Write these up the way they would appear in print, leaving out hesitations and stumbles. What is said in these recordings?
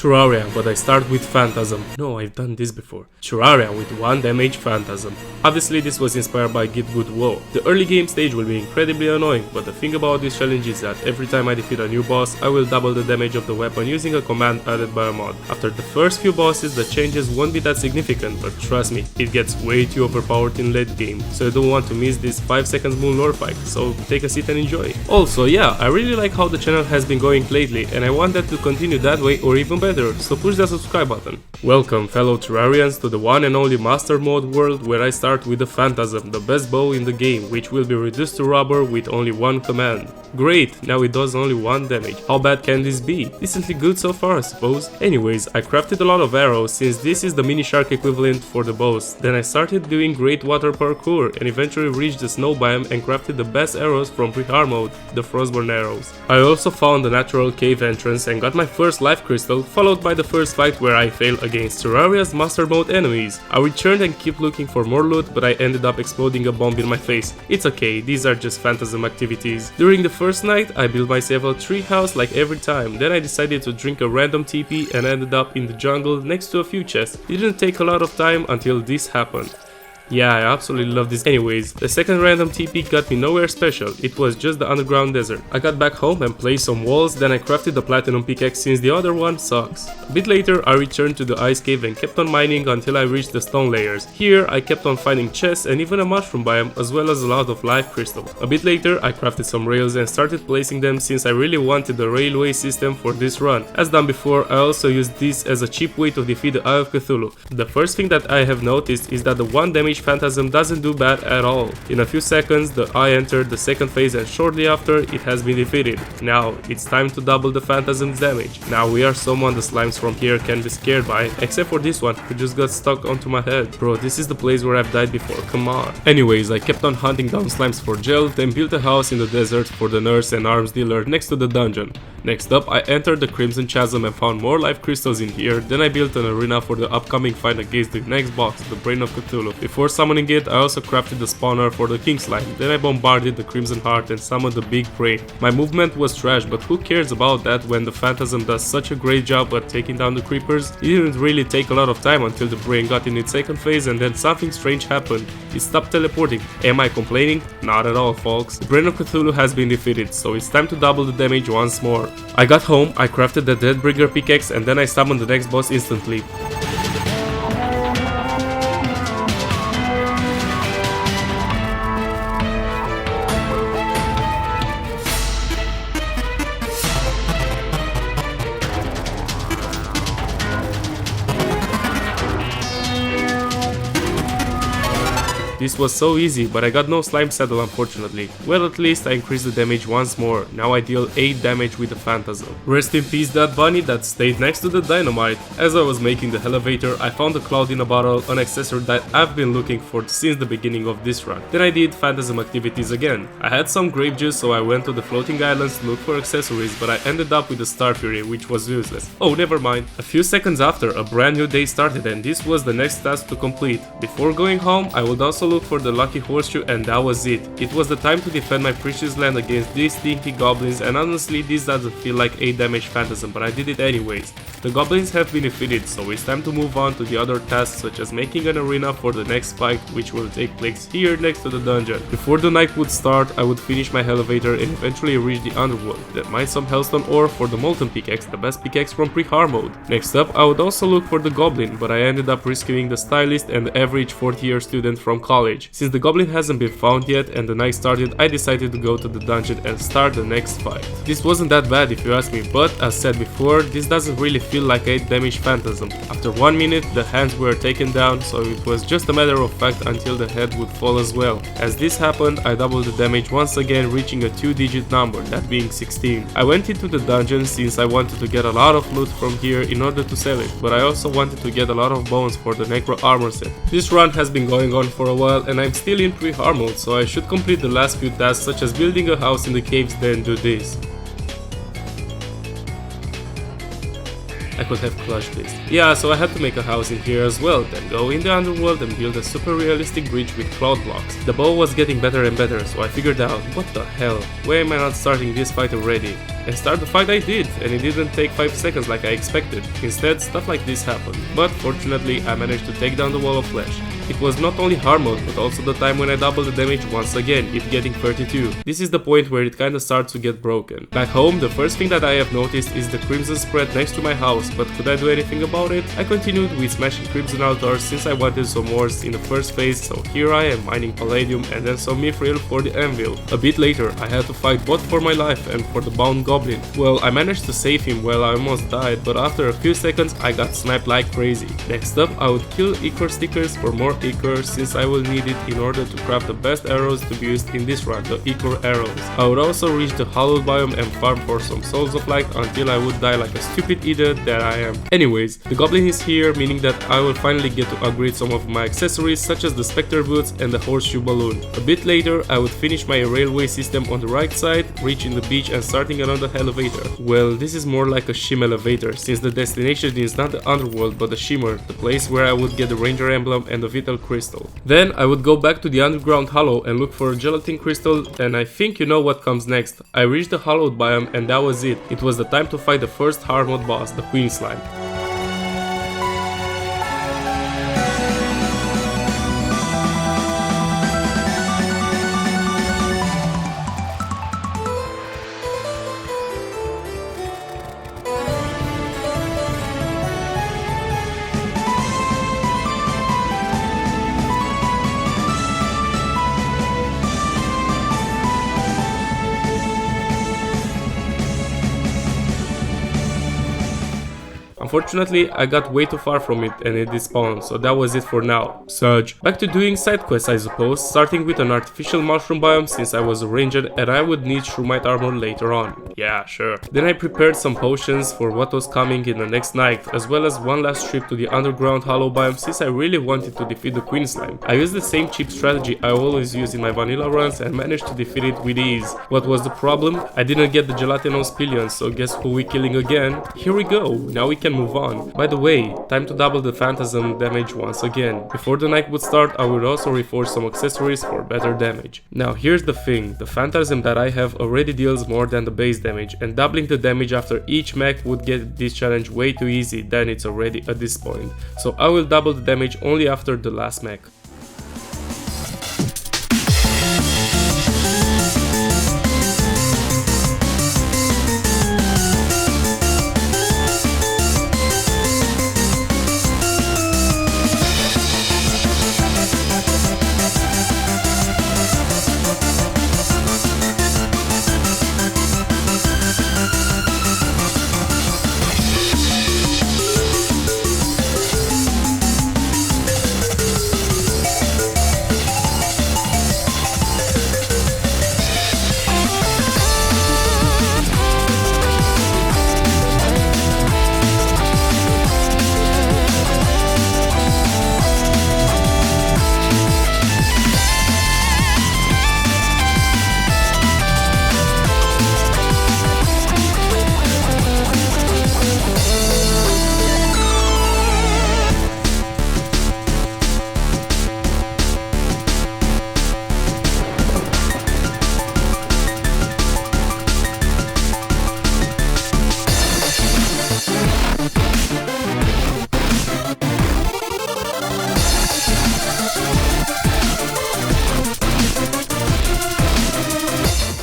Terraria, but I start with Phantasm. No, I've done this before. Terraria with 1 damage Phantasm. Obviously this was inspired by GitGudWO. The early game stage will be incredibly annoying, but the thing about this challenge is that every time I defeat a new boss, I will double the damage of the weapon using a command added by a mod. After the first few bosses, the changes won't be that significant, but trust me, it gets way too overpowered in late game, so you don't want to miss this 5 seconds moon lore fight, so take a seat and enjoy. Also, yeah, I really like how the channel has been going lately, and I want that to continue that way or even better, so push the subscribe button. Welcome fellow Terrarians to the one and only Master Mode world, where I start with the Phantasm, the best bow in the game, which will be reduced to rubber with only one command. Great, now it does only 1 damage. How bad can this be? Decently good so far, I suppose. Anyways, I crafted a lot of arrows since this is the mini shark equivalent for the bows. Then I started doing great water parkour and eventually reached the snow biome and crafted the best arrows from Hardmode, the frostborn arrows. I also found a natural cave entrance and got my first life crystal, followed by the first fight where I failed against Terraria's Master Mode enemies. I returned and kept looking for more loot, but I ended up exploding a bomb in my face. It's okay, these are just Phantasm activities. During the first night, I built myself a tree house like every time. Then I decided to drink a random TP and ended up in the jungle next to a few chests. It didn't take a lot of time until this happened. Yeah, I absolutely love this. Anyways, the second random TP got me nowhere special, it was just the underground desert. I got back home and placed some walls, then I crafted the platinum pickaxe since the other one sucks. A bit later I returned to the ice cave and kept on mining until I reached the stone layers. Here I kept on finding chests and even a mushroom biome as well as a lot of life crystals. A bit later I crafted some rails and started placing them since I really wanted the railway system for this run. As done before, I also used this as a cheap way to defeat the Eye of Cthulhu. The first thing that I have noticed is that the 1 damage Phantasm doesn't do bad at all. In a few seconds the eye entered the second phase and shortly after it has been defeated. Now it's time to double the Phantasm's damage. Now we are someone the slimes from here can be scared by, except for this one who just got stuck onto my head. Bro, this is the place where I've died before, come on. Anyways, I kept on hunting down slimes for gel, then built a house in the desert for the nurse and arms dealer next to the dungeon. Next up I entered the Crimson Chasm and found more life crystals in here. Then I built an arena for the upcoming fight against the next boss, the Brain of Cthulhu. Before summoning it, I also crafted the spawner for the King Slime. Then I bombarded the Crimson Heart and summoned the Big Brain. My movement was trash, but who cares about that when the Phantasm does such a great job at taking down the creepers? It didn't really take a lot of time until the Brain got in its second phase and then something strange happened. It stopped teleporting. Am I complaining? Not at all, folks. The Brain of Cthulhu has been defeated, so it's time to double the damage once more. I got home, I crafted the Deathbringer pickaxe and then I summoned the next boss instantly. This was so easy, but I got no slime saddle unfortunately. Well, at least I increased the damage once more. Now I deal 8 damage with the Phantasm. Rest in peace that bunny that stayed next to the dynamite. As I was making the elevator, I found a cloud in a bottle, an accessory that I've been looking for since the beginning of this run. Then I did Phantasm activities again. I had some grape juice, so I went to the floating islands to look for accessories, but I ended up with the Star Fury, which was useless. Oh, never mind. A few seconds after, a brand new day started and this was the next task to complete. Before going home, I would also look for the lucky horseshoe and that was it. It was the time to defend my precious land against these stinky goblins, and honestly this doesn't feel like 8 damage Phantasm, but I did it anyways. The goblins have been defeated, so it's time to move on to the other tasks such as making an arena for the next fight, which will take place here next to the dungeon. Before the night would start, I would finish my elevator and eventually reach the underworld, then mine some hellstone ore for the molten pickaxe, the best pickaxe from Hardmode. Next up I would also look for the goblin, but I ended up rescuing the stylist and the average 4th-year student from college. Since the goblin hasn't been found yet and the night started, I decided to go to the dungeon and start the next fight. This wasn't that bad if you ask me, but as said before, this doesn't really feel like 8 damage Phantasm. After 1 minute the hands were taken down, so it was just a matter of fact until the head would fall as well. As this happened, I doubled the damage once again, reaching a 2-digit number, that being 16. I went into the dungeon since I wanted to get a lot of loot from here in order to sell it, but I also wanted to get a lot of bones for the Necro armor set. This run has been going on for a while and I'm still in Hardmode, so I should complete the last few tasks such as building a house in the caves, then do this. I could have clutched this. Yeah, so I had to make a house in here as well, then go in the underworld and build a super realistic bridge with cloud blocks. The bow was getting better and better, so I figured out, what the hell, why am I not starting this fight already? And start the fight I did, and it didn't take 5 seconds like I expected. Instead, stuff like this happened. But fortunately, I managed to take down the wall of flesh. It was not only Hardmode, but also the time when I doubled the damage once again, it getting 32. This is the point where it kinda starts to get broken. Back home, the first thing that I have noticed is the crimson spread next to my house, but could I do anything about it? I continued with smashing crimson altars since I wanted some ores in the first phase, so here I am mining palladium and then some mithril for the anvil. A bit later, I had to fight both for my life and for the bound goblin. Well, I managed to save him while I almost died, but after a few seconds I got sniped like crazy. Next up, I would kill ichor stickers for more ichor since I will need it in order to craft the best arrows to be used in this run, the ichor arrows. I would also reach the hallowed biome and farm for some souls of light until I would die like a stupid idiot that I am. Anyways, the goblin is here, meaning that I will finally get to upgrade some of my accessories such as the specter boots and the horseshoe balloon. A bit later, I would finish my railway system on the right side, reaching the beach and starting another elevator. Well, this is more like a shim elevator, since the destination is not the underworld but the shimmer, the place where I would get the ranger emblem and the vital crystal. Then I would go back to the underground hollow and look for a gelatin crystal, and I think you know what comes next. I reached the hallowed biome and that was it. It was the time to fight the first Hardmode boss, the Queen Slime. Unfortunately, I got way too far from it and it despawned, so that was it for now. Surge. Back to doing side quests, I suppose, starting with an artificial mushroom biome since I was a ranger and I would need shroomite armor later on. Yeah, sure. Then I prepared some potions for what was coming in the next night, as well as one last trip to the underground hollow biome since I really wanted to defeat the Queen Slime. I used the same cheap strategy I always use in my vanilla runs and managed to defeat it with ease. What was the problem? I didn't get the gelatinous pillions, so guess who we killing again? Here we go, now we can move on. By the way, time to double the phantasm damage once again. Before the night would start, I would also reforge some accessories for better damage. Now here's the thing, the phantasm that I have already deals more than the base damage, and doubling the damage after each mech would get this challenge way too easy than it's already at this point. So I will double the damage only after the last mech.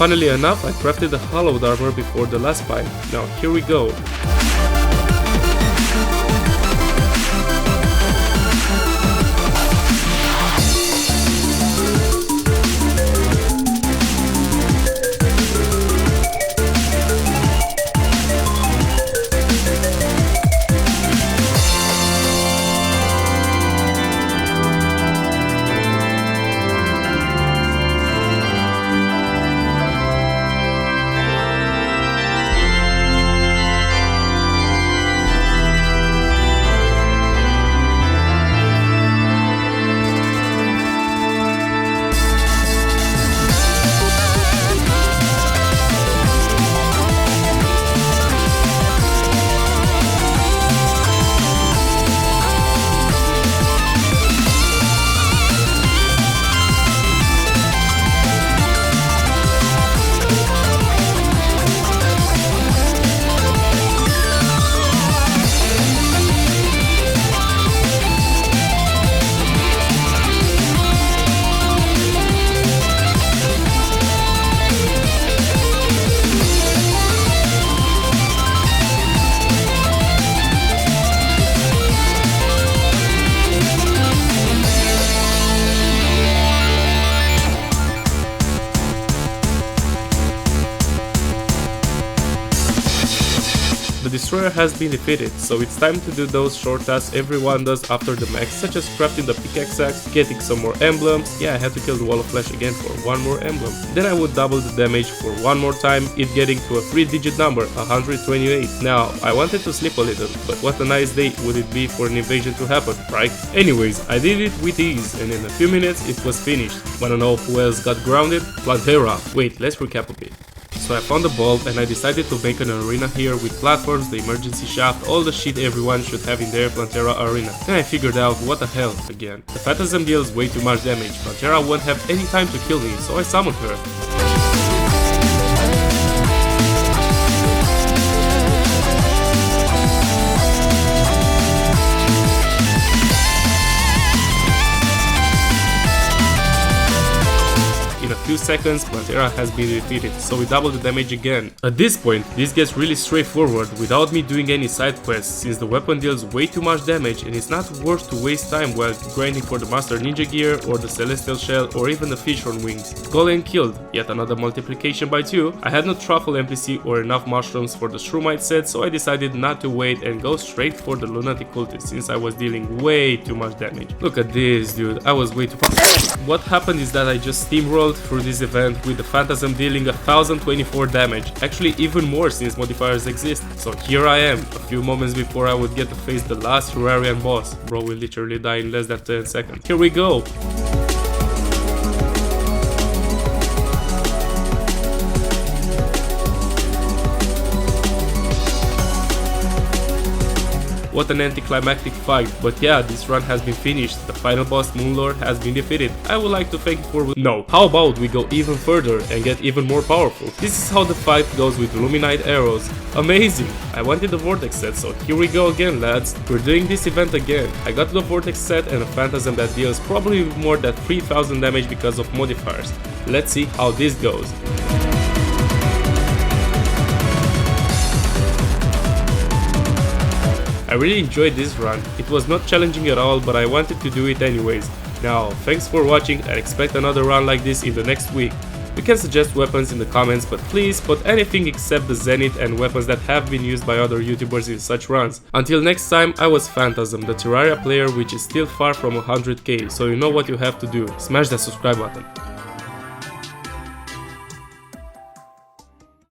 Funnily enough, I crafted the hollowed armor before the last fight. Now here we go. destroyer has been defeated, so it's time to do those short tasks everyone does after the max, such as crafting the pickaxe axe, getting some more emblems. Yeah, I had to kill the wall of flesh again for one more emblem. Then I would double the damage for one more time, it getting to a 3-digit number, 128. Now, I wanted to sleep a little, but what a nice day would it be for an invasion to happen, right? Anyways, I did it with ease, and in a few minutes it was finished. Wanna know who else got grounded? Plantera. Wait, let's recap a bit. So I found a bulb and I decided to make an arena here with platforms, the emergency shaft, all the shit everyone should have in their Plantera arena. Then I figured out what the hell again. The Phantasm deals way too much damage, Plantera won't have any time to kill me, so I summoned her. Few seconds, Plantera has been defeated, so we double the damage again. At this point, this gets really straightforward without me doing any side quests, since the weapon deals way too much damage and it's not worth to waste time while grinding for the Master Ninja gear or the Celestial Shell or even the fish on wings. Golem killed, yet another multiplication by 2. I had no truffle NPC or enough mushrooms for the Shroomite set, so I decided not to wait and go straight for the Lunatic Cultist since I was dealing way too much damage. Look at this, dude, I was way too fast. What happened is that I just steamrolled through this event with the Phantasm dealing 1024 damage, actually even more since modifiers exist. So here I am, a few moments before I would get to face the last Terrarian boss. Bro will literally die in less than 10 seconds. Here we go! What an anticlimactic fight, but yeah, this run has been finished, the final boss Moonlord has been defeated. I would like to thank you for... No, how about we go even further and get even more powerful? This is how the fight goes with Luminite arrows. Amazing! I wanted the Vortex set, so here we go again, lads. We're doing this event again. I got the Vortex set and a Phantasm that deals probably more than 3000 damage because of modifiers. Let's see how this goes. I really enjoyed this run. It was not challenging at all, but I wanted to do it anyways. Now, thanks for watching and expect another run like this in the next week. You can suggest weapons in the comments, but please put anything except the Zenith and weapons that have been used by other YouTubers in such runs. Until next time, I was Phantasm, the Terraria player which is still far from 100k, so you know what you have to do. Smash that subscribe button.